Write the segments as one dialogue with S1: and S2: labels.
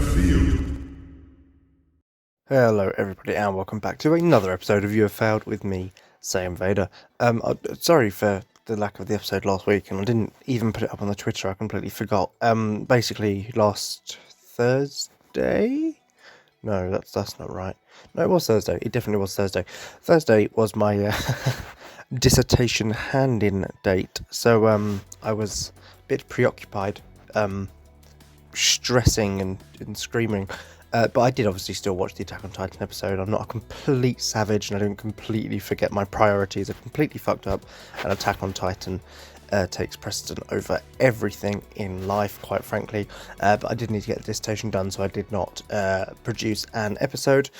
S1: field.
S2: Hello everybody and welcome back to another episode of You Have Failed with me, Sam Vader. Sorry for the lack of the episode last week, and I didn't even put it up on the Twitter, I completely forgot. Basically last Thursday? No, that's not right. No, it was Thursday, it definitely was Thursday. Thursday was my dissertation hand-in date, so I was a bit preoccupied, stressing and screaming. But I did obviously still watch the Attack on Titan episode. I'm not a complete savage, and I don't completely forget my priorities. I completely fucked up, and Attack on Titan takes precedent over everything in life, quite frankly. But I did need to get the dissertation done, so I did not produce an episode.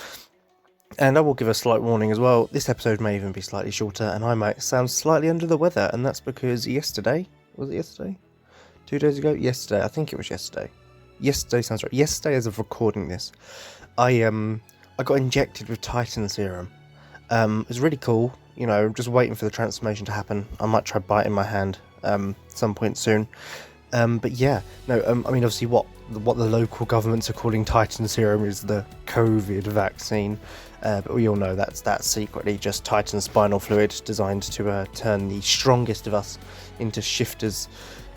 S2: And I will give a slight warning as well. This episode may even be slightly shorter, and I might sound slightly under the weather, and that's because yesterday... Was it yesterday? 2 days ago? Yesterday. I think it was yesterday. Yesterday sounds right. Yesterday, as of recording this, I got injected with Titan serum. It was really cool. You know, just waiting for the transformation to happen. I might try biting my hand some point soon. But yeah, no. I mean, obviously, what the local governments are calling Titan serum is the COVID vaccine. But we all know that's secretly just Titan spinal fluid designed to turn the strongest of us into shifters.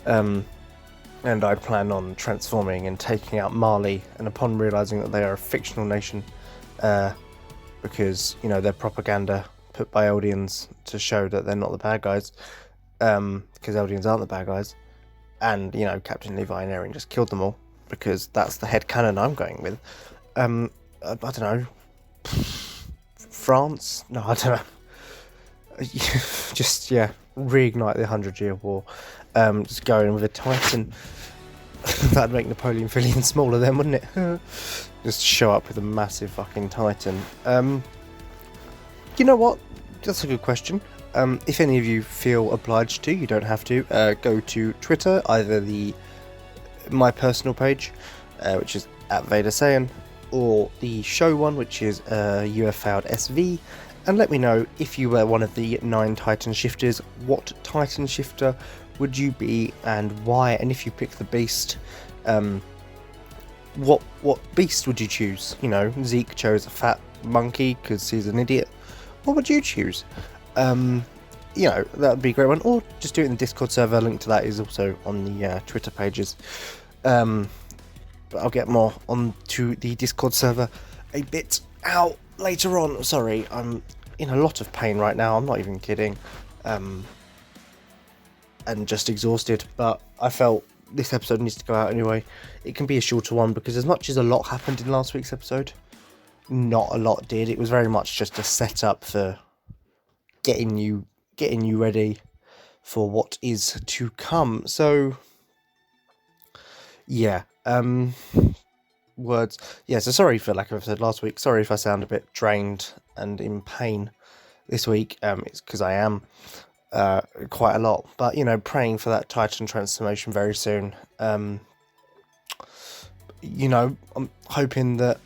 S2: And I plan on transforming and taking out Marely, and upon realising that they are a fictional nation, because, you know, their propaganda put by Eldians to show that they're not the bad guys, because Eldians aren't the bad guys, and, you know, Captain Levi and Eren just killed them all, because that's the headcanon I'm going with. I don't know, France? No, I don't know. Just, yeah, reignite the 100-Year War. Just go in with a Titan. That'd make Napoleon feel even smaller then, wouldn't it? Just show up with a massive fucking Titan. You know what? That's a good question. If any of you feel obliged to, you don't have to, go to Twitter, either my personal page, which is @VaderSaiyan, or the show one, which is You Have Failed SV, and let me know if you were one of the 9 Titan shifters, what Titan shifter would you be and why, and if you pick the beast, what beast would you choose? You know, Zeke chose a fat monkey because he's an idiot. What would you choose? You know, that would be a great one, or just do it in the Discord server. Link to that is also on the Twitter pages. But I'll get more onto the Discord server a bit out later on. Sorry, I'm in a lot of pain right now, I'm not even kidding, and just exhausted, but I felt this episode needs to go out anyway. It can be a shorter one, because as much as a lot happened in last week's episode, not a lot did. It was very much just a setup for getting you ready for what is to come. So yeah, words. Yeah, so sorry for lack of episode last week. Sorry if I sound a bit drained and in pain this week. It's because I am quite a lot. But, you know, praying for that Titan transformation very soon. You know, I'm hoping that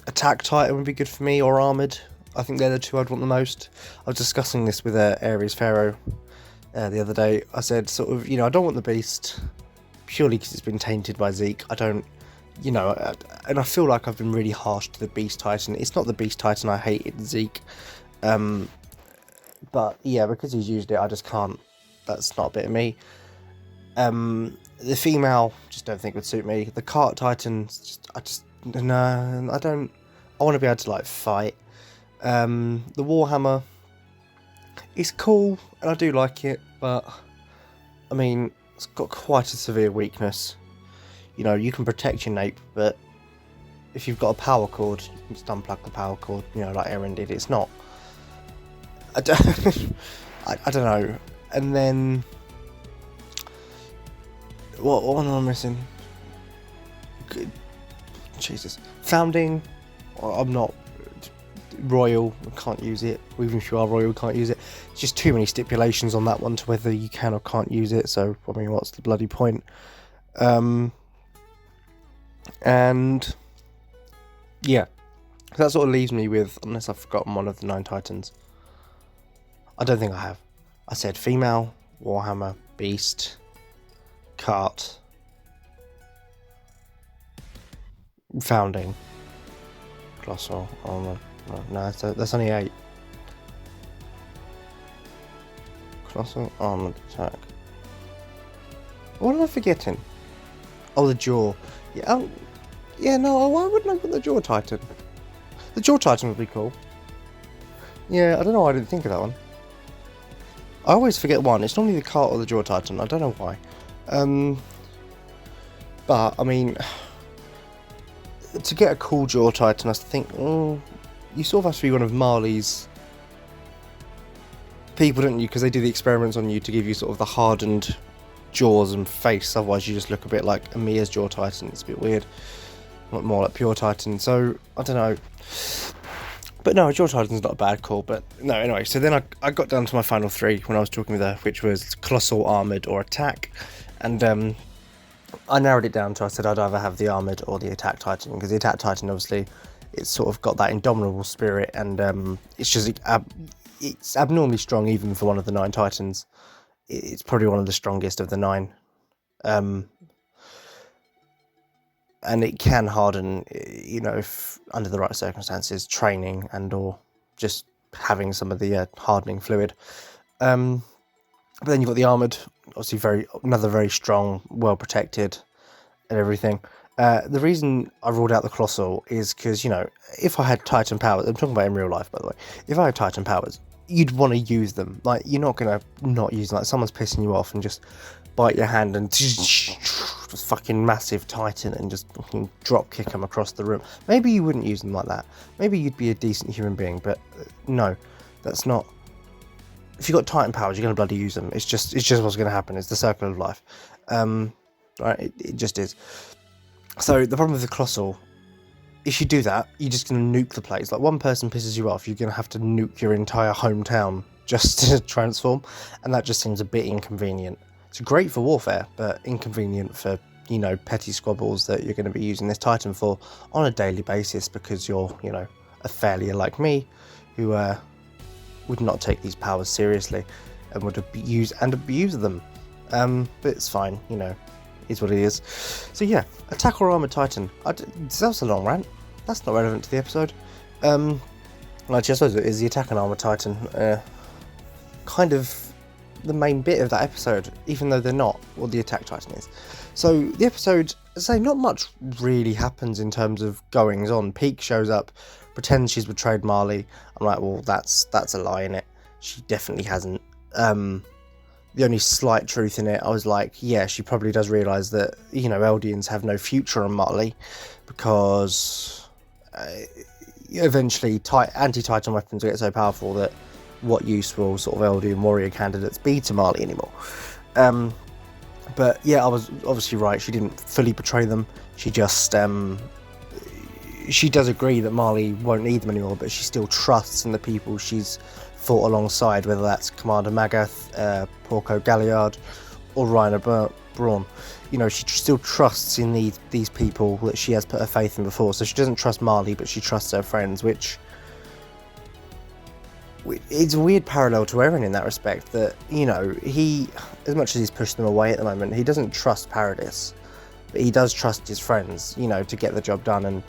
S2: Attack Titan would be good for me, or Armoured. I think they're the two I'd want the most. I was discussing this with Ares Pharaoh the other day. I said, sort of, you know, I don't want the Beast purely because it's been tainted by Zeke. I don't, you know, and I feel like I've been really harsh to the Beast Titan. It's not the Beast Titan I hate, it's Zeke. But yeah, because he's used it, I just can't. That's not a bit of me. The female, just don't think would suit me. The Cart Titan, no, I don't. I want to be able to, like, fight. The Warhammer is cool, and I do like it, but I mean, it's got quite a severe weakness. You know, you can protect your nape, but if you've got a power cord, you can just unplug the power cord, you know, like Eren did. It's not... I don't, I don't know. And then... What am I missing? Jesus. Founding. I'm not royal. I can't use it. Even if you are royal, can't use it. It's just too many stipulations on that one to whether you can or can't use it. So, I mean, what's the bloody point? And yeah, that sort of leaves me with, unless I've forgotten one of the 9 Titans. I don't think I have. I said female, Warhammer, Beast, Cart. Founding. Colossal armor. No, that's only 8. Colossal armored attack. What am I forgetting? Oh, the jaw. Yeah, yeah, no, why wouldn't I put the jaw titan? The jaw titan would be cool. Yeah, I don't know why I didn't think of that one. I always forget one. It's normally the cart or the jaw titan. I don't know why. But, I mean, to get a cool jaw titan, I think, you sort of have to be one of Marley's people, don't you? Because they do the experiments on you to give you sort of the hardened jaws and face. Otherwise, you just look a bit like Amia's jaw titan. It's a bit weird. More like pure titan. So, I don't know. But no, jaw titan's not a bad call. But no, anyway. So then I got down to my final 3 when I was talking with her, which was colossal, armored, or attack. And I narrowed it down to, I said I'd either have the armored or the attack titan, because the attack titan, obviously, it's sort of got that indomitable spirit, and it's abnormally strong even for one of the 9 titans. It's probably one of the strongest of the 9. And it can harden, if under the right circumstances, training and or just having some of the hardening fluid. But then you've got the armoured, obviously another very strong, well protected and everything. The reason I ruled out the colossal is because, if I had Titan powers, I'm talking about in real life, by the way, if I had Titan powers, you'd want to use them. Like, you're not going to not use them. Like, someone's pissing you off and just bite your hand and just fucking massive Titan and just fucking drop kick them across the room. Maybe you wouldn't use them like that. Maybe you'd be a decent human being, but no, that's not. If you've got Titan powers, you're going to bloody use them. It's just what's going to happen. It's the circle of life. Right? It just is. So the problem with the colossal, if you do that, you're just going to nuke the place. Like, one person pisses you off, you're going to have to nuke your entire hometown just to transform, and that just seems a bit inconvenient. It's great for warfare, but inconvenient for, petty squabbles that you're going to be using this Titan for on a daily basis, because you're, a failure like me, who would not take these powers seriously and would abuse them. But it's fine, is what it is. So yeah, attack or armored Titan. That was a long rant. That's not relevant to the episode. Actually, I suppose it is the attack and armored Titan. Kind of the main bit of that episode, even though they're not what the attack Titan is. So the episode, as I say, not much really happens in terms of goings on. Peak shows up, pretends she's betrayed Marely. I'm like, well, that's a lie in it. She definitely hasn't. The only slight truth in it, I was like, yeah, she probably does realise that, Eldians have no future on Marely, because eventually anti-Titan weapons will get so powerful that what use will sort of Eldian warrior candidates be to Marely anymore? But yeah, I was obviously right. She didn't fully betray them. She just she does agree that Marely won't need them anymore, but she still trusts in the people she's fought alongside, whether that's Commander Magath, Porco Galliard, or Reiner Braun. She still trusts in these people that she has put her faith in before. So she doesn't trust Marely, but she trusts her friends, which it's a weird parallel to Eren in that respect, that, he, as much as he's pushed them away at the moment, he doesn't trust Paradis, but he does trust his friends, to get the job done, and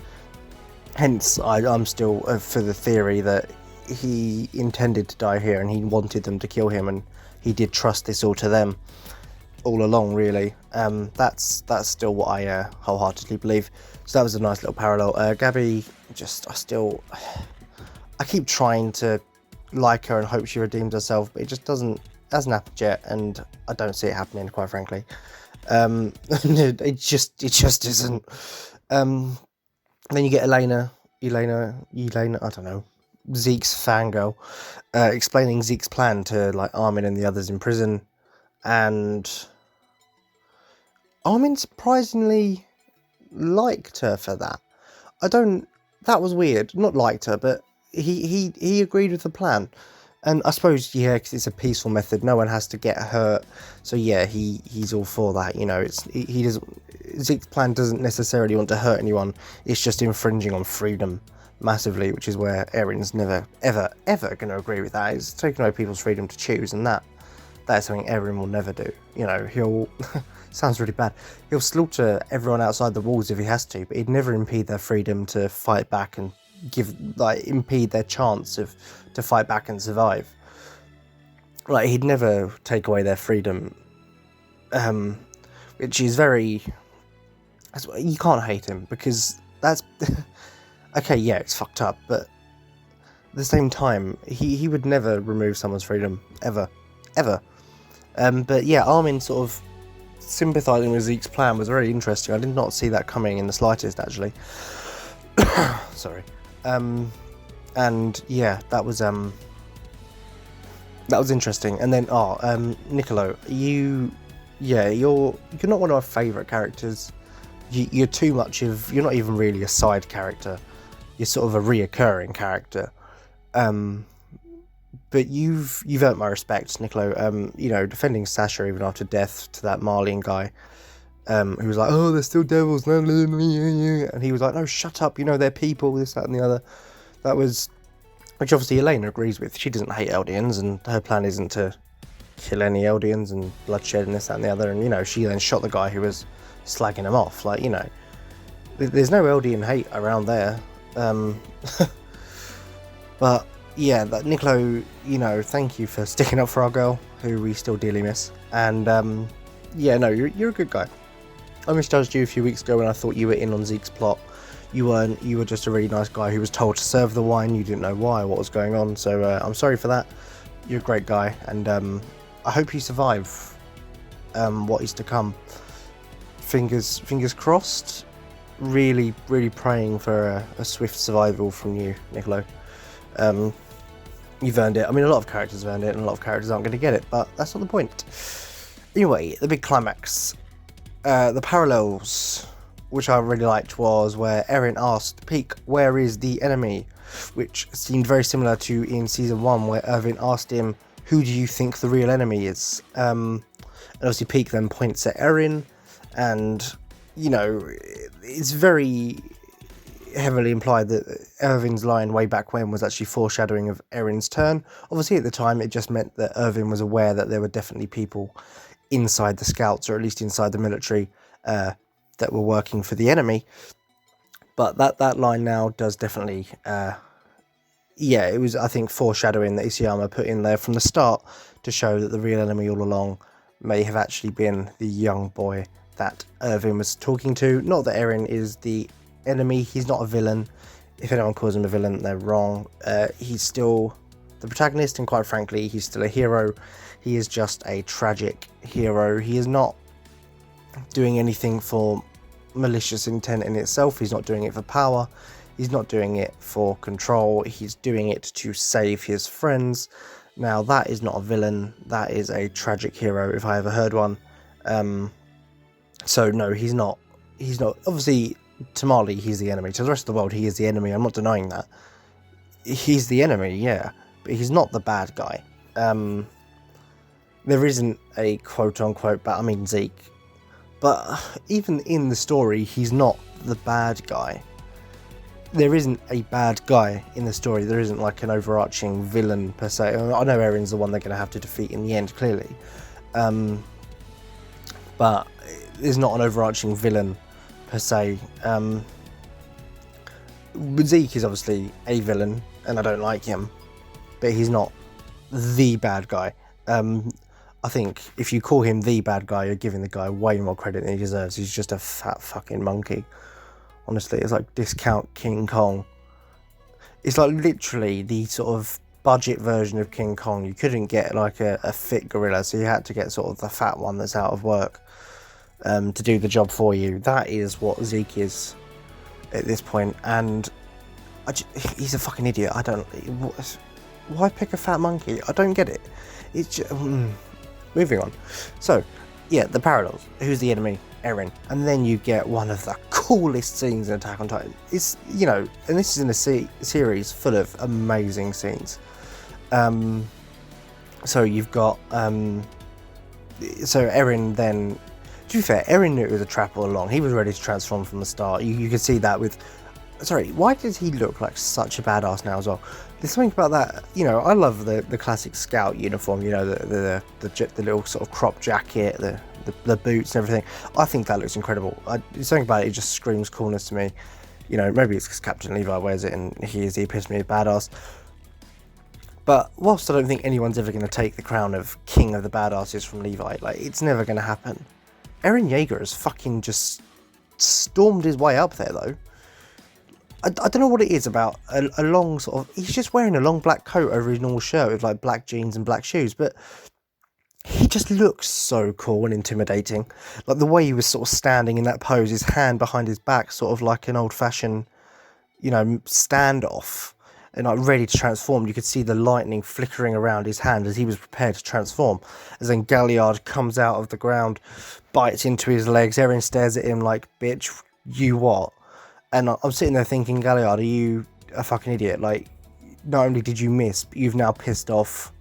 S2: hence I'm still for the theory that he intended to die here and he wanted them to kill him, and he did trust this all to them all along, really. That's still what I wholeheartedly believe. So that was a nice little parallel. Gabby, I keep trying to like her and hope she redeems herself, but it just hasn't happened yet, and I don't see it happening, quite frankly. It just isn't. Then you get Elena, I don't know, Zeke's fangirl, explaining Zeke's plan to, like, Armin and the others in prison, and Armin surprisingly liked her for that. That was weird. Not liked her, but he agreed with the plan. And I suppose, yeah, because it's a peaceful method, no one has to get hurt. So yeah, he's all for that. Zeke's plan doesn't necessarily want to hurt anyone. It's just infringing on freedom massively, which is where Eren's never, ever, ever going to agree with that. It's taking away people's freedom to choose, and that is something Eren will never do. sounds really bad. He'll slaughter everyone outside the walls if he has to, but he'd never impede their freedom to fight back and impede their chance to fight back and survive. Like, he'd never take away their freedom, which is very... You can't hate him, because that's... Okay, yeah, it's fucked up, but at the same time, he would never remove someone's freedom, ever. But yeah, Armin sort of sympathising with Zeke's plan was very interesting. I did not see that coming in the slightest, actually. Sorry. And yeah, that was interesting. And then, Niccolo, you're not one of my favourite characters. You're too much of... You're not even really a side character. You're sort of a reoccurring character. But you've earned my respect, Niccolo. Defending Sasha even after death to that Marely guy, who was like, "Oh, they're still devils," and he was like, "No, shut up. They're people. This, that, and the other." That was, which obviously Elena agrees with. She doesn't hate Eldians, and her plan isn't to kill any Eldians and bloodshed and this, that, and the other. And she then shot the guy who was slagging him off. Like, there's no Eldian hate around there. But yeah, that Niccolo, thank you for sticking up for our girl, who we still dearly miss. And you're a good guy. I misjudged you a few weeks ago when I thought you were in on Zeke's plot. You weren't. You were just a really nice guy who was told to serve the wine. You didn't know why, what was going on. So I'm sorry for that. You're a great guy, and I hope you survive what is to come. Fingers crossed. Really, really praying for a swift survival from you, Niccolo. You've earned it. I mean, a lot of characters have earned it, and a lot of characters aren't going to get it, but that's not the point. Anyway, the big climax. The parallels, which I really liked, was where Eren asked Pieck, "Where is the enemy?" Which seemed very similar to in Season 1, where Irvin asked him, "Who do you think the real enemy is?" And obviously Pieck then points at Eren, and, it's very heavily implied that Irvin's line way back when was actually foreshadowing of Eren's turn. Obviously at the time it just meant that Irvin was aware that there were definitely people inside the scouts, or at least inside the military, that were working for the enemy. But that line now does definitely it was, I think, foreshadowing that Isayama put in there from the start to show that the real enemy all along may have actually been the young boy that Irvin was talking to. Not that Eren is the enemy, he's not a villain. If anyone calls him a villain, they're wrong. He's still the protagonist, and quite frankly, he's still a hero. He is just a tragic hero. He is not doing anything for malicious intent in itself. He's not doing it for power. He's not doing it for control. He's doing it to save his friends. Now, that is not a villain. That is a tragic hero, if I ever heard one. So no, he's not. Obviously, to Marely, he's the enemy. To the rest of the world, he is the enemy. I'm not denying that. He's the enemy, yeah, but he's not the bad guy. There isn't a quote-unquote, Zeke. But even in the story, he's not the bad guy. There isn't a bad guy in the story. There isn't like an overarching villain per se. I know Eren's the one they're going to have to defeat in the end, clearly. But there's not an overarching villain per se. Zeke is obviously a villain, and I don't like him, but he's not the bad guy. I think if you call him the bad guy, you're giving the guy way more credit than he deserves. He's just a fat fucking monkey. Honestly, it's like discount King Kong. It's like literally the sort of budget version of King Kong. You couldn't get like a fit gorilla, so you had to get sort of the fat one that's out of work to do the job for you. That is what Zeke is at this point, and he's a fucking idiot. Why pick a fat monkey? I don't get it. It's just, moving on. So, yeah, the parallels. Who's the enemy? Eren. And then you get one of the coolest scenes in Attack on Titan. It's, and this is in a series full of amazing scenes. So you've got, so Eren then, to be fair, Eren knew it was a trap all along. He was ready to transform from the start. You could see that with, why does he look like such a badass now as well? There's something about that, I love the classic scout uniform, the little sort of crop jacket, the the boots and everything. I think that looks incredible. Something about it just screams coolness to me. You know, maybe it's because Captain Levi wears it and he is the epitome of badass. But whilst I don't think anyone's ever going to take the crown of king of the badasses from Levi, like, it's never going to happen. Eren Yeager has fucking just stormed his way up there, though. I don't know what it is about a long sort of... He's just wearing a long black coat over his normal shirt with, like, black jeans and black shoes, but he just looks so cool and intimidating. Like, the way he was sort of standing in that pose, his hand behind his back, sort of like an old-fashioned, you know, standoff, and like ready to transform. You could see the lightning flickering around his hand as he was prepared to transform. As then Galliard comes out of the ground, bites into his legs. Eren stares at him like, bitch, you what? And I'm sitting there thinking, Galliard, are you a fucking idiot? Like, not only did you miss, but you've now pissed off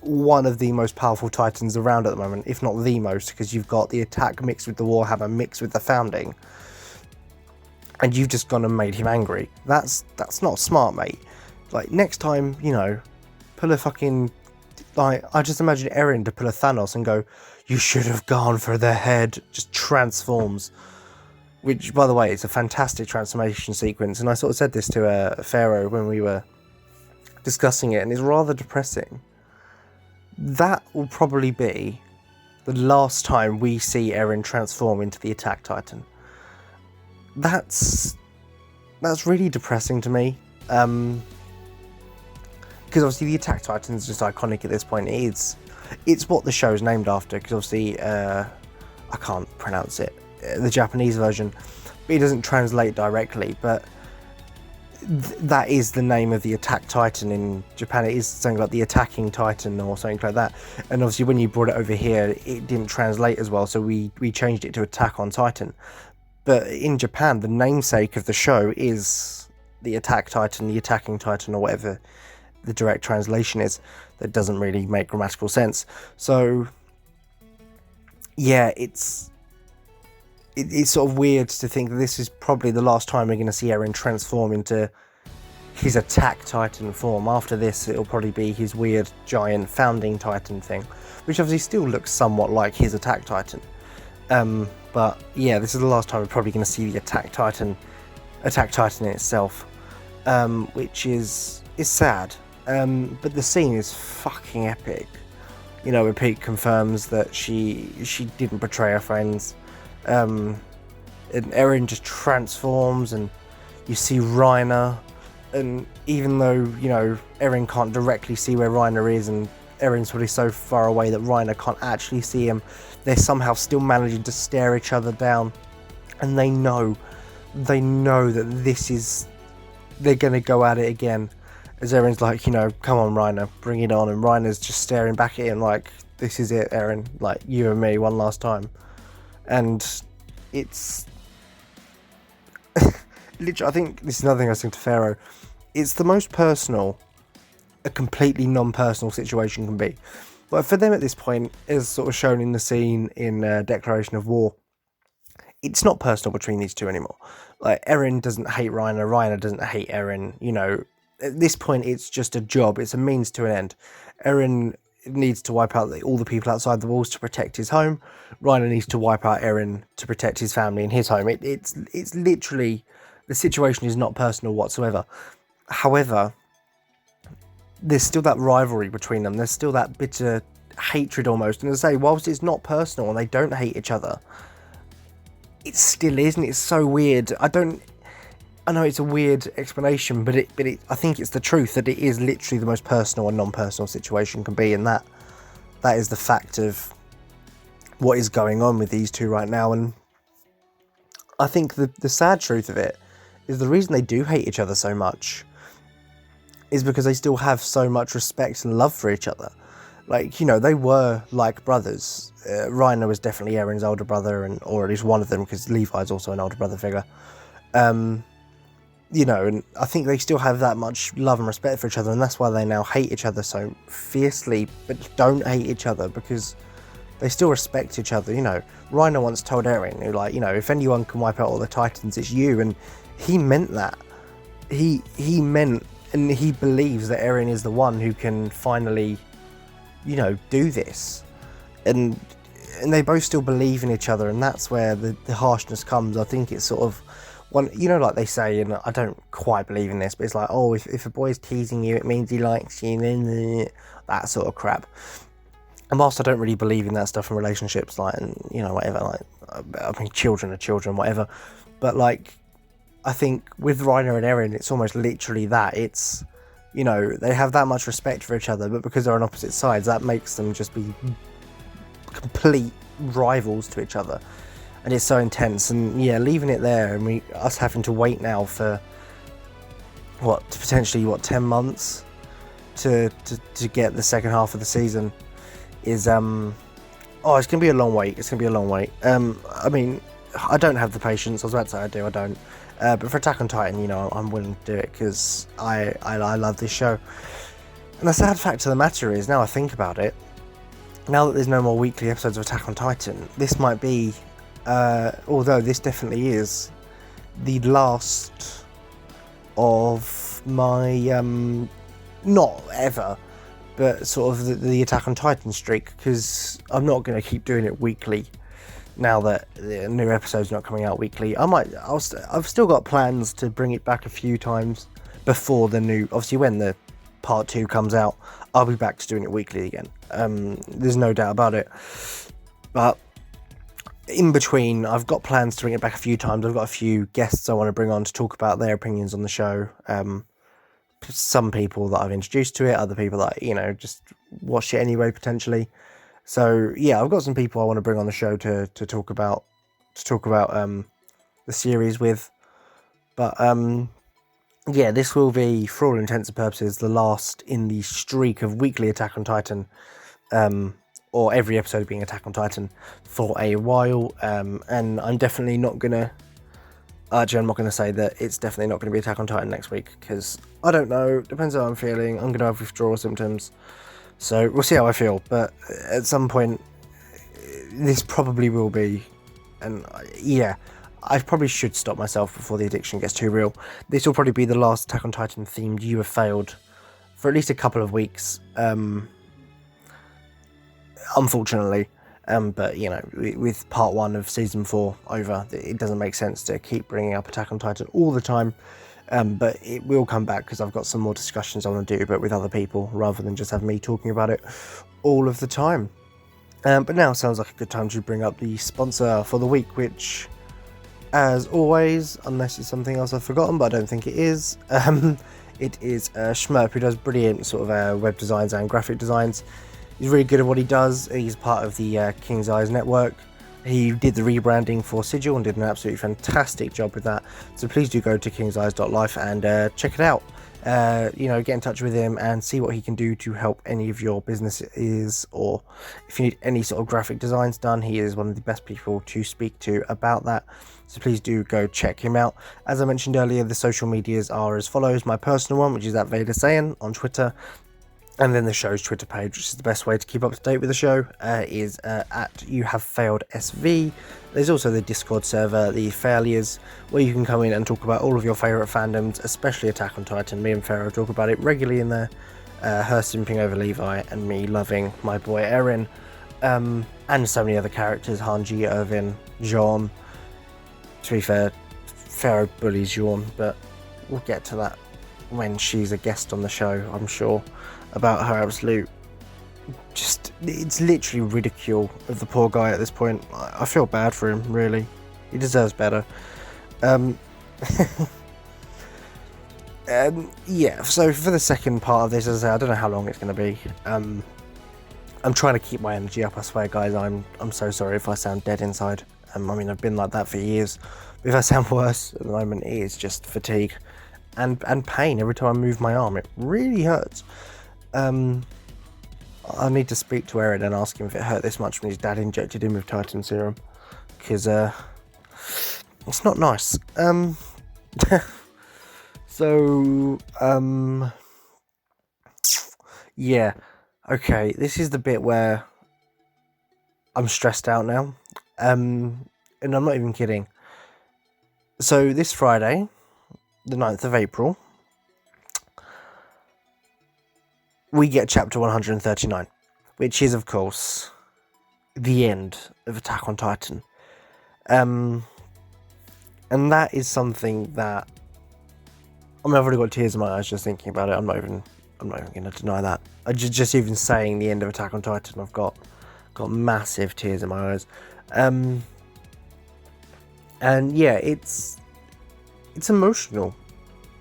S2: one of the most powerful titans around at the moment, if not the most, because you've got the attack mixed with the Warhammer mixed with the founding, and you've just gone and made him angry. That's not smart, mate. Like, next time, you know, pull a fucking... Like, I just imagine Eren to pull a Thanos and go, you should have gone for the head. Just transforms. Which, by the way, is a fantastic transformation sequence, and I sort of said this to Pharaoh when we were discussing it, and it's rather depressing. That will probably be the last time we see Eren transform into the Attack Titan. That's really depressing to me, because obviously the Attack Titan is just iconic at this point. It's what the show is named after, because obviously I can't pronounce it, the Japanese version, but it doesn't translate directly, but that is the name of the Attack Titan in Japan. It is something like the Attacking Titan or something like that, and obviously when you brought it over here it didn't translate as well, so we changed it to Attack on Titan. But in Japan, the namesake of the show is the Attack Titan, the Attacking Titan, or whatever the direct translation is. That doesn't really make grammatical sense. So yeah, it's sort of weird to think that this is probably the last time we're going to see Eren transform into his Attack Titan form. After this, it'll probably be his weird giant founding Titan thing, which obviously still looks somewhat like his Attack Titan. But yeah, this is the last time we're probably going to see the Attack Titan in itself, which is sad. But the scene is fucking epic. You know, Pete confirms that she didn't betray her friends. And Eren just transforms, and you see Reiner, and even though, you know, Eren can't directly see where Reiner is, and Eren's probably so far away that Reiner can't actually see him, they're somehow still managing to stare each other down, and they know that they're gonna go at it again, as Eren's like, you know, come on Reiner, bring it on, and Reiner's just staring back at him like, this is it, Eren, like, you and me one last time. And it's literally, I think this is another thing I was saying to Pharaoh, it's the most personal a completely non-personal situation can be. But for them at this point, as sort of shown in the scene in Declaration of War, it's not personal between these two anymore. Like, Eren doesn't hate Reiner, Reiner doesn't hate Eren, you know. At this point, it's just a job, it's a means to an end. Eren needs to wipe out all the people outside the walls to protect his home. Reiner needs to wipe out Eren to protect his family and his home. It's literally, the situation is not personal whatsoever. However, there's still that rivalry between them. There's still that bitter hatred almost. And as I say, whilst it's not personal and they don't hate each other, it still is, and it's so weird. I know it's a weird explanation, but I think it's the truth, that it is literally the most personal and non-personal situation can be, and that is the fact of what is going on with these two right now. And I think the sad truth of it is the reason they do hate each other so much is because they still have so much respect and love for each other. Like, you know, they were like brothers. Reiner was definitely Eren's older brother, or at least one of them, because Levi's also an older brother figure. You know, and I think they still have that much love and respect for each other, and that's why they now hate each other so fiercely, but don't hate each other, because they still respect each other. You know, Reiner once told Eren, who, like, you know, if anyone can wipe out all the Titans, it's you, and he meant that. He meant, and he believes that Eren is the one who can finally, you know, do this. And and they both still believe in each other, and that's where the harshness comes. I think it's sort of one, like they say, and I don't quite believe in this, but it's like, oh, if a boy's teasing you, it means he likes you, that sort of crap. And whilst I don't really believe in that stuff in relationships, like, and whatever, like, I mean, children are children, whatever, but like, I think with Reiner and Eren, it's almost literally that. It's, they have that much respect for each other, but because they're on opposite sides, that makes them just be complete rivals to each other, and it's so intense. And leaving it there, and us having to wait now for potentially 10 months to get the second half of the season is it's gonna be a long wait. I mean, I don't have the patience. I was about to say I do, I don't. But for Attack on Titan, I'm willing to do it because I love this show. And the sad fact of the matter is, now I think about it, now that there's no more weekly episodes of Attack on Titan, this might be, although this definitely is, the last of my, not ever, but sort of the Attack on Titan streak, because I'm not going to keep doing it weekly now that the new episode's not coming out weekly. I've still got plans to bring it back a few times before the new, obviously when the part 2 comes out, I'll be back to doing it weekly again. There's no doubt about it. But in between, I've got plans to bring it back a few times. I've got a few guests I want to bring on to talk about their opinions on the show. Some people that I've introduced to it, other people that, just watch it anyway, potentially. So I've got some people I want to bring on the show to talk about the series with. But this will be, for all intents and purposes, the last in the streak of weekly Attack on Titan, or every episode being Attack on Titan for a while. And I'm definitely not gonna. Actually, I'm not going to say that it's definitely not going to be Attack on Titan next week, because I don't know, depends how I'm feeling. I'm going to have withdrawal symptoms, so we'll see how I feel. But at some point, this probably will be, and I probably should stop myself before the addiction gets too real. This will probably be the last Attack on Titan themed You Have Failed for at least a couple of weeks, unfortunately. But with part 1 of season 4 over, it doesn't make sense to keep bringing up Attack on Titan all the time. But it will come back because I've got some more discussions I want to do, but with other people, rather than just have me talking about it all of the time. But now sounds like a good time to bring up the sponsor for the week, which, as always, unless it's something else I've forgotten, but I don't think it is, it is Shmerp, who does brilliant sort of web designs and graphic designs. He's really good at what he does. He's part of the King's Eyes network. He did the rebranding for Sigil and did an absolutely fantastic job with that. So please do go to kingseyes.life and check it out. Get in touch with him and see what he can do to help any of your businesses, or if you need any sort of graphic designs done, he is one of the best people to speak to about that. So please do go check him out. As I mentioned earlier, the social medias are as follows. My personal one, which is at VaderSaiyan on Twitter. And then the show's Twitter page, which is the best way to keep up to date with the show, is at You Have Failed SV. There's also the Discord server, the Failures, where you can come in and talk about all of your favourite fandoms, especially Attack on Titan. Me and Pharaoh talk about it regularly in there. Her simping over Levi, and me loving my boy Eren, and so many other characters: Hanji, Irvin, Jean. To be fair, Pharaoh bullies Jean, but we'll get to that when she's a guest on the show, I'm sure. About her absolute, it's literally ridicule of the poor guy at this point. I feel bad for him, really. He deserves better. So for the second part of this, as I say, I don't know how long it's going to be. I'm trying to keep my energy up, I swear, guys. I'm so sorry if I sound dead inside. I've been like that for years. But if I sound worse at the moment, it is just fatigue and pain every time I move my arm. It really hurts. I need to speak to Eren and ask him if it hurt this much when his dad injected him with Titan serum, because it's not nice. Okay, this is the bit where I'm stressed out now, and I'm not even kidding. So this Friday, the 9th of April, we get chapter 139, which is, of course, the end of Attack on Titan. And that is something that, I mean, I've already got tears in my eyes just thinking about it. I'm not even going to deny that. Just even saying the end of Attack on Titan, I've got massive tears in my eyes. And yeah, it's emotional.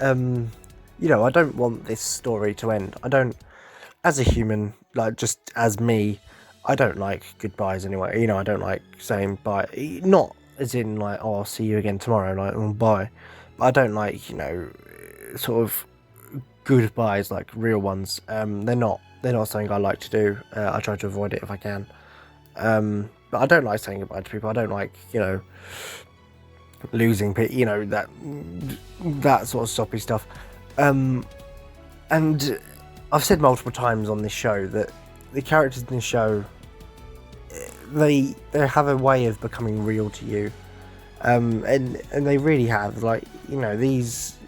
S2: I don't want this story to end. I don't, as a human, like just as me, I don't like goodbyes anyway. I don't like saying bye. Not as in like, oh, I'll see you again tomorrow, like, oh, bye. But I don't like, sort of goodbyes, like real ones. They're not something I like to do. I try to avoid it if I can. But I don't like saying goodbye to people. I don't like, losing people, that sort of soppy stuff. And I've said multiple times on this show that the characters in this show, they have a way of becoming real to you. And they really have, like, these,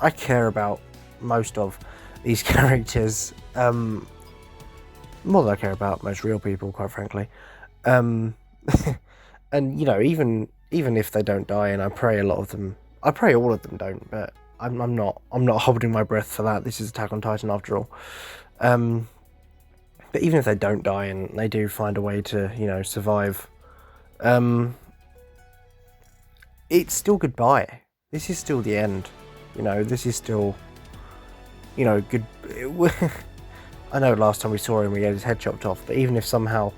S2: I care about most of these characters, more than I care about most real people, quite frankly. And even if they don't die, and I pray all of them don't, but I'm not holding my breath for that. This is Attack on Titan after all. But even if they don't die and they do find a way to, survive, it's still goodbye. This is still the end. This is still, good. I know last time we saw him, we had his head chopped off, but even if somehow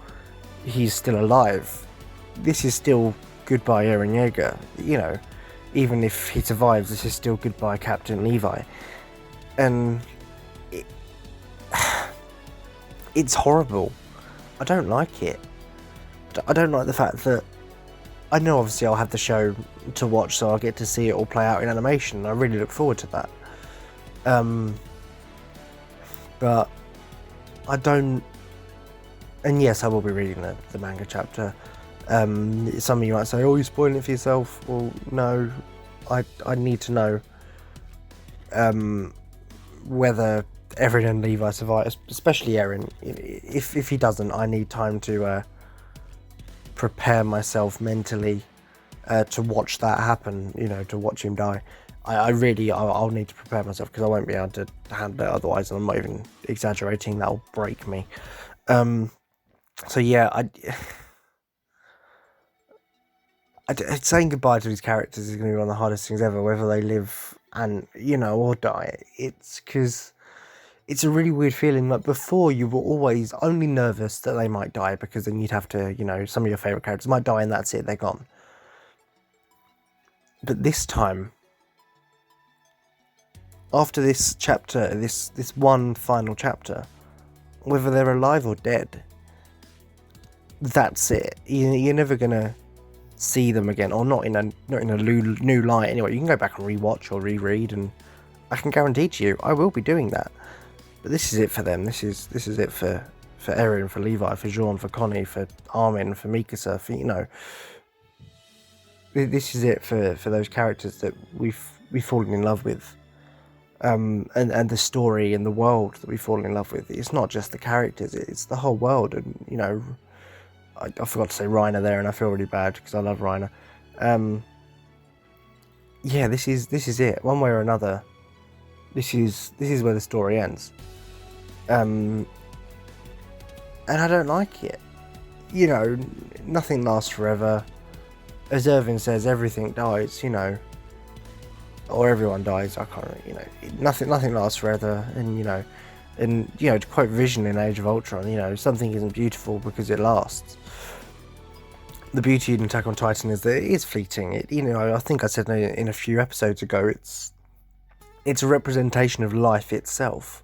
S2: he's still alive, this is still goodbye Eren Yeager. Even if he survives, this is still goodbye Captain Levi. And it's horrible. I don't like it. I don't like the fact that, I know obviously I'll have the show to watch, so I'll get to see it all play out in animation. I really look forward to that. But I don't, and yes, I will be reading the manga chapter. Some of you might say, oh, you're spoiling it for yourself. Well, no, I need to know whether Eren and Levi survive, especially Eren. If he doesn't, I need time to prepare myself mentally to watch that happen, to watch him die. I'll need to prepare myself, because I won't be able to handle it otherwise, and I'm not even exaggerating, that'll break me. So yeah, saying goodbye to these characters is going to be one of the hardest things ever, whether they live and, or die. It's because it's a really weird feeling. Like, before, you were always only nervous that they might die, because then you'd have to, some of your favourite characters might die and that's it, they're gone. But this time, after this chapter, this one final chapter, whether they're alive or dead, that's it. You're never going to see them again, or not in a new light anyway. You can go back and rewatch or reread, and I can guarantee to you I will be doing that. But this is it for them. This is it for Eren, for Levi, for Jean, for Connie, for Armin, for Mikasa, for this is it for those characters that we've fallen in love with, and the story and the world that we've fallen in love with. It's not just the characters, it's the whole world. And I forgot to say Reiner there, and I feel really bad because I love Reiner. Yeah, this is it. One way or another, this is where the story ends. And I don't like it. Nothing lasts forever. As Irvin says, everything dies. Or everyone dies. I can't. Nothing lasts forever. And to quote Vision in Age of Ultron, something isn't beautiful because it lasts. The beauty in Attack on Titan is that it is fleeting. I think I said in a few episodes ago, it's a representation of life itself.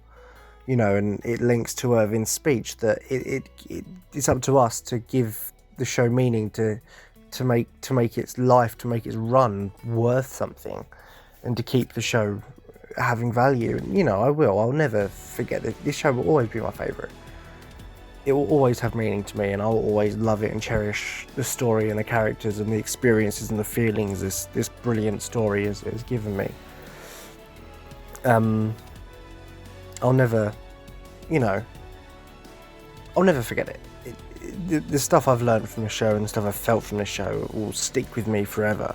S2: And it links to Irvin's speech that it's up to us to give the show meaning, to make its life, to make its run worth something, and to keep the show having value. And I'll never forget that this show will always be my favourite. It will always have meaning to me, and I'll always love it and cherish the story and the characters and the experiences and the feelings this brilliant story has given me. I'll never forget it. the stuff I've learned from the show and the stuff I've felt from the show will stick with me forever.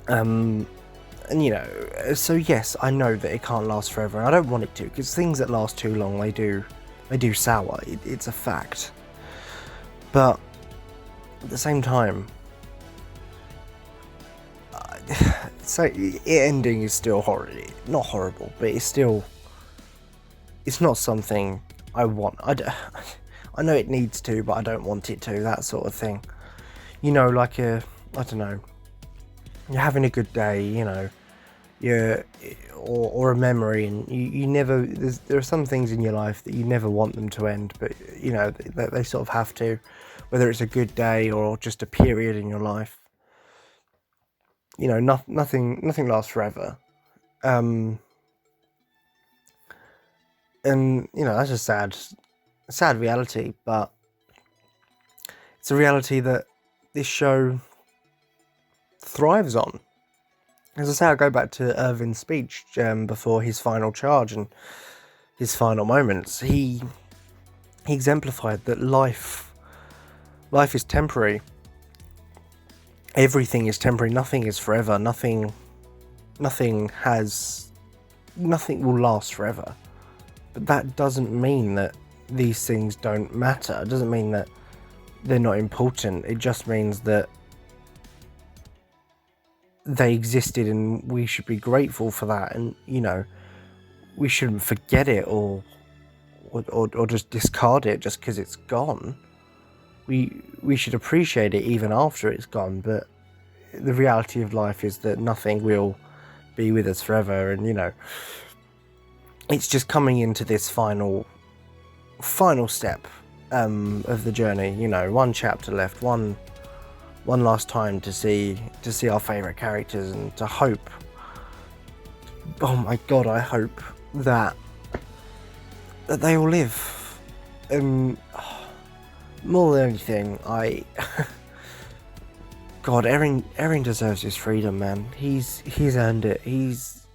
S2: And so yes, I know that it can't last forever, and I don't want it to, because things that last too long, they do sour. It's a fact. But at the same time, so it ending is still not horrible, but it's not something I want. I know it needs to, but I don't want it to. That sort of thing. Like I don't know. You're having a good day, or a memory, and you never. There are some things in your life that you never want them to end, but they sort of have to, whether it's a good day or just a period in your life. Nothing lasts forever, and that's a sad reality, but it's a reality that this show thrives on. As I say, I go back to Irvin's speech before his final charge and his final moments. He exemplified that life is temporary. Everything is temporary. Nothing is forever. Nothing will last forever. But that doesn't mean that these things don't matter. It doesn't mean that they're not important. It just means that they existed, and we should be grateful for that, and we shouldn't forget it or just discard it just because it's gone. We should appreciate it even after it's gone, but the reality of life is that nothing will be with us forever, and it's just coming into this final step of the journey. One chapter left, one last time to see our favourite characters, and to hope, oh my god, I hope that they all live. More than anything, God, Eren deserves his freedom, man. He's earned it. He's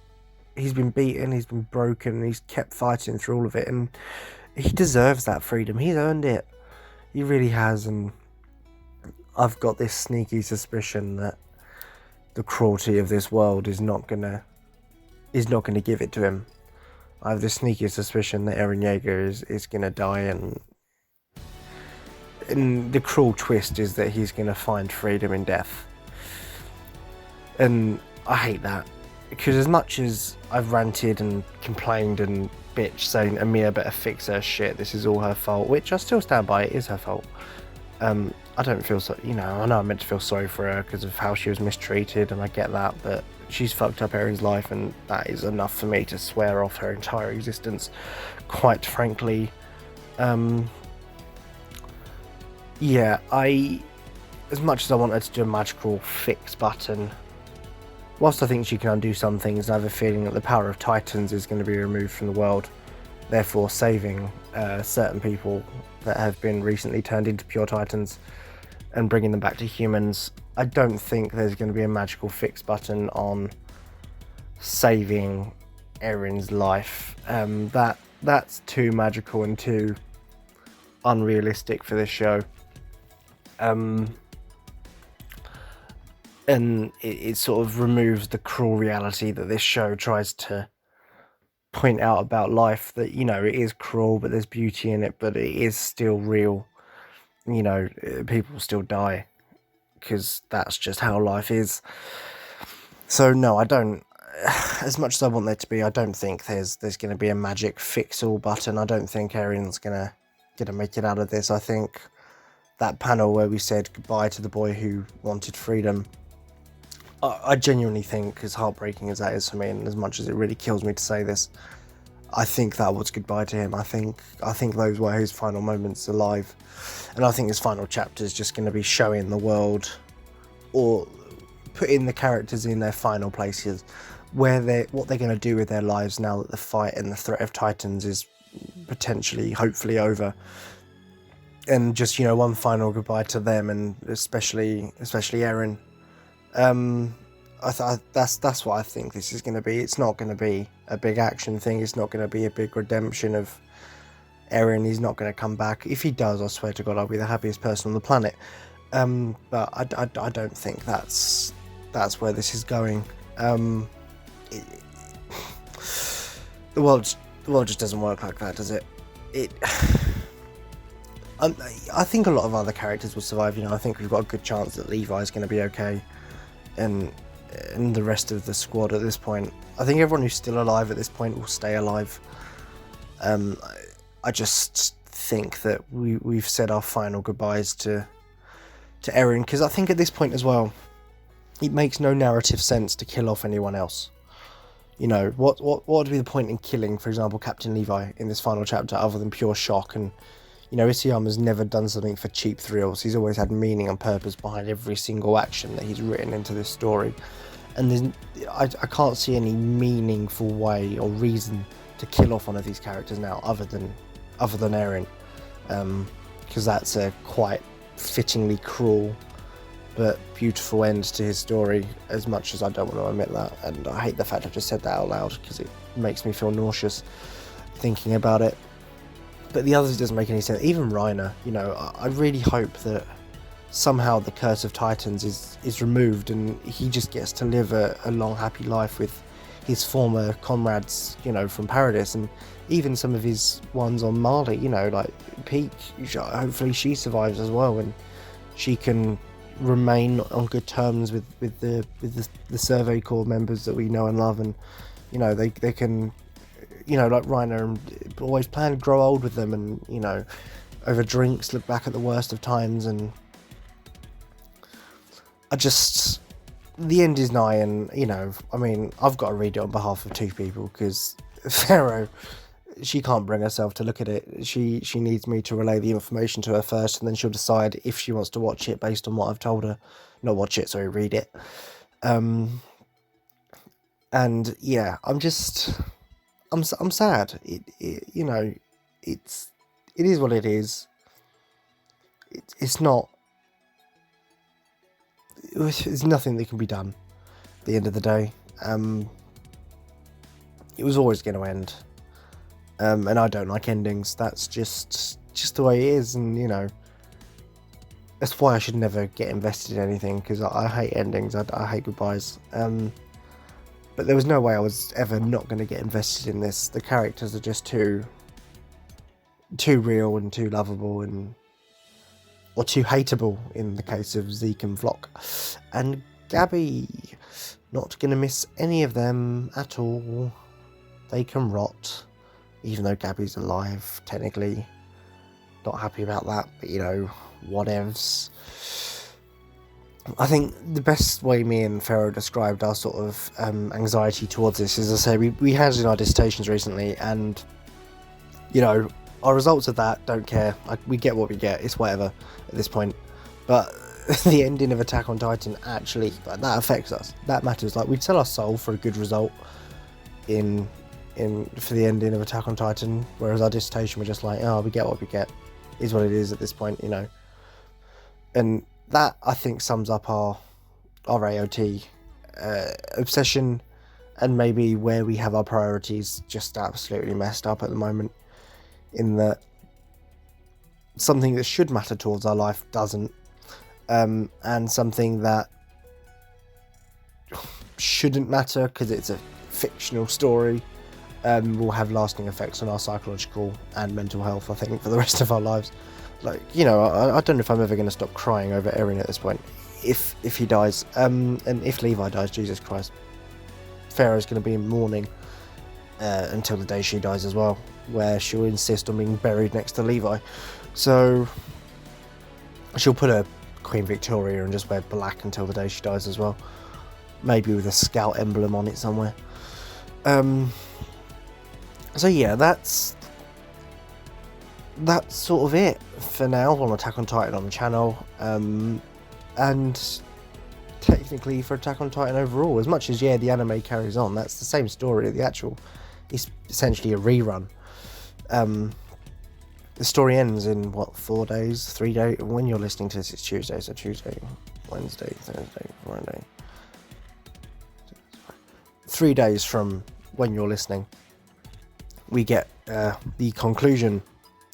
S2: been beaten, he's been broken, and he's kept fighting through all of it, and he deserves that freedom. He's earned it. He really has, and I've got this sneaky suspicion that the cruelty of this world is not gonna give it to him. I have this sneaky suspicion that Eren Yeager is gonna die, and the cruel twist is that he's gonna find freedom in death. And I hate that, because as much as I've ranted and complained and bitched saying Amir better fix her shit, this is all her fault, which I still stand by, it is her fault. I don't feel so, I know I'm meant to feel sorry for her because of how she was mistreated, and I get that, but she's fucked up Eren's life, and that is enough for me to swear off her entire existence, quite frankly. As much as I want her to do a magical fix button, whilst I think she can undo some things, I have a feeling that the power of Titans is going to be removed from the world, therefore saving certain people that have been recently turned into pure Titans and bringing them back to humans. I don't think there's going to be a magical fix button on saving Eren's life. That's too magical and too unrealistic for this show. And it sort of removes the cruel reality that this show tries to point out about life, that it is cruel, but there's beauty in it, but it is still real. People still die, because that's just how life is. So no, I don't, as much as I want there to be, I don't think there's going to be a magic fix all button. I don't think Eren's gonna make it out of this. I think that panel where we said goodbye to the boy who wanted freedom, I genuinely think, as heartbreaking as that is for me, and as much as it really kills me to say this, I think that was goodbye to him. I think those were his final moments alive, and I think his final chapter is just going to be showing the world, or putting the characters in their final places, what they're going to do with their lives now that the fight and the threat of Titans is potentially, hopefully, over. And just one final goodbye to them, and especially Eren. That's what I think this is going to be. It's not going to be a big action thing. It's not going to be a big redemption of Eren is not going to come back. If he does, I swear to God, I'll be the happiest person on the planet. But I don't think that's where this is going. It, the world just doesn't work like that, does it? I think a lot of other characters will survive. I think we've got a good chance that Levi's going to be okay, and the rest of the squad at this point. I think everyone who's still alive at this point will stay alive. I just think that we've said our final goodbyes to Eren, because I think at this point as well, it makes no narrative sense to kill off anyone else. What would be the point in killing, for example, Captain Levi in this final chapter, other than pure shock? And Isayama's never done something for cheap thrills. He's always had meaning and purpose behind every single action that he's written into this story. And I can't see any meaningful way or reason to kill off one of these characters now, other than Eren, because that's a quite fittingly cruel but beautiful end to his story, as much as I don't want to admit that, and I hate the fact I just said that out loud because it makes me feel nauseous thinking about it. But the others, doesn't make any sense. Even Reiner, I really hope that somehow the Curse of Titans is removed and he just gets to live a long happy life with his former comrades, from Paradis, and even some of his ones on Marely, like Peak. Hopefully she survives as well, and she can remain on good terms with the Survey Corps members that we know and love, and they can, like Reiner, and always plan to grow old with them, and over drinks look back at the worst of times. And the end is nigh, and I've got to read it on behalf of two people, because Pharaoh, she can't bring herself to look at it. She needs me to relay the information to her first, and then she'll decide if she wants to watch it based on what I've told her. Not watch it, sorry, read it. And yeah, I'm sad. It is what it is. It's not. There's nothing that can be done at the end of the day. It was always going to end. And I don't like endings. That's just the way it is, and that's why I should never get invested in anything, because I hate endings. I hate goodbyes. But there was no way I was ever not going to get invested in this. The characters are just too real and too lovable, or too hateable in the case of Zeke and Flock. And Gabby, not going to miss any of them at all. They can rot. Even though Gabby's alive, technically. Not happy about that, but whatevs. I think the best way me and Pharaoh described our sort of anxiety towards this is, as I say, we handed in our dissertations recently, and our results of that, don't care. We get what we get, it's whatever at this point. But the ending of Attack on Titan, actually, that affects us. That matters. Like, we'd sell our soul for a good result for the ending of Attack on Titan, whereas our dissertation, we're just like, oh, we get what we get, is what it is at this point, and that, I think, sums up our AOT obsession, and maybe where we have our priorities just absolutely messed up at the moment, in that something that should matter towards our life doesn't, and something that shouldn't matter because it's a fictional story will have lasting effects on our psychological and mental health, I think, for the rest of our lives. Like, I don't know if I'm ever going to stop crying over Eren at this point, if he dies, and if Levi dies, Jesus Christ, Pharaoh's going to be in mourning until the day she dies as well, where she'll insist on being buried next to Levi. So she'll put a Queen Victoria and just wear black until the day she dies as well, maybe with a scout emblem on it somewhere. So yeah, that's sort of it for now on Attack on Titan on the channel, and technically for Attack on Titan overall. As much as, yeah, the anime carries on, that's the same story. The actual, it's essentially a rerun. The story ends in, 4 days, 3 days? When you're listening to this, it's Tuesday, so Tuesday, Wednesday, Thursday, Friday. 3 days from when you're listening, we get the conclusion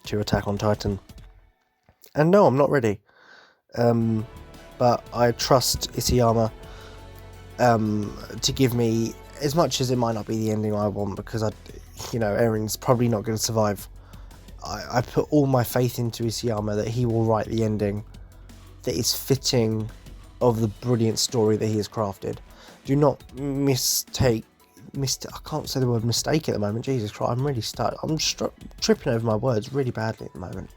S2: to Attack on Titan. And no, I'm not ready. But I trust Isayama to give me, as much as it might not be the ending I want, because Eren's probably not going to survive. I put all my faith into Isayama that he will write the ending that is fitting of the brilliant story that he has crafted. Do not I can't say the word mistake at the moment. Jesus Christ, I'm really stuck. I'm tripping over my words really badly at the moment.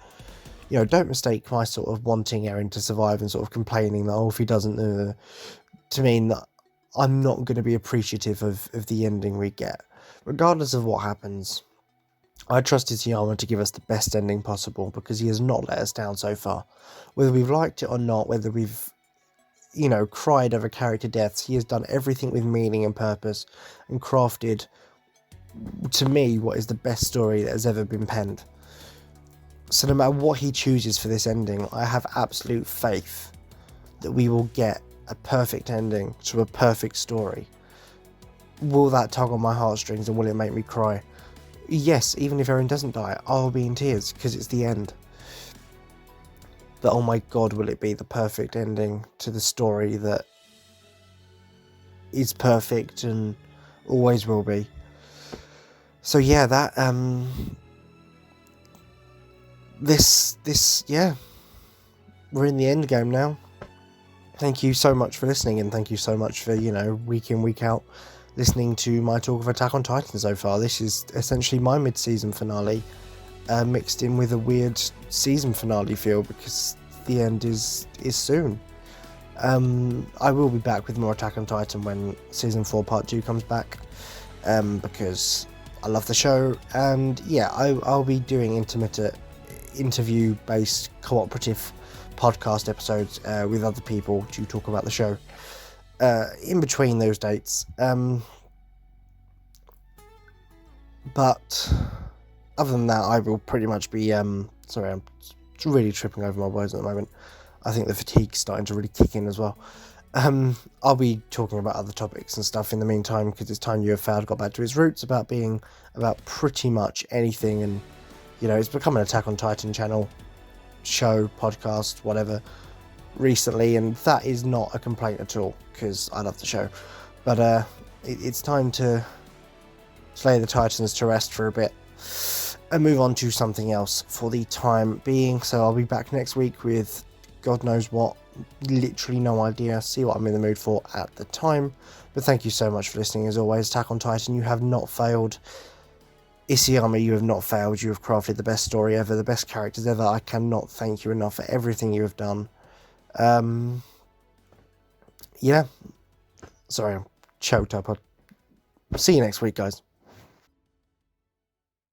S2: Don't mistake my sort of wanting Eren to survive and sort of complaining that, if he doesn't, to mean that I'm not going to be appreciative of the ending we get. Regardless of what happens, I trust Isayama to give us the best ending possible, because he has not let us down so far. Whether we've liked it or not, whether we've, cried over character deaths, he has done everything with meaning and purpose and crafted, to me, what is the best story that has ever been penned. So no matter what he chooses for this ending, I have absolute faith that we will get a perfect ending to a perfect story. Will that tug on my heartstrings and will it make me cry? Yes, even if Eren doesn't die, I'll be in tears because it's the end. But oh my god, will it be the perfect ending to the story that is perfect and always will be. So yeah, that we're in the end game now. Thank you so much for listening, and thank you so much for, week in, week out, listening to my talk of Attack on Titan so far. This is essentially my mid-season finale, mixed in with a weird season finale feel, because the end is soon. I will be back with more Attack on Titan when Season 4 Part 2 comes back, because I love the show, and yeah, I'll be doing intermittent, interview-based, cooperative podcast episodes with other people to talk about the show in between those dates. But other than that, I will pretty much be sorry, I'm really tripping over my words at the moment. I think the fatigue's starting to really kick in as well. I'll be talking about other topics and stuff in the meantime, because it's time UFL got back to its roots about being about pretty much anything, and it's become an Attack on Titan channel, show, podcast, whatever, recently, and that is not a complaint at all, because I love the show. But it's time to lay the Titans to rest for a bit and move on to something else for the time being. So I'll be back next week with God knows what, literally no idea, see what I'm in the mood for at the time. But thank you so much for listening. As always, Attack on Titan, you have not failed. Isayama, you have not failed. You have crafted the best story ever, the best characters ever. I cannot thank you enough for everything you have done. Yeah. Sorry, I'm choked up. I'll see you next week, guys.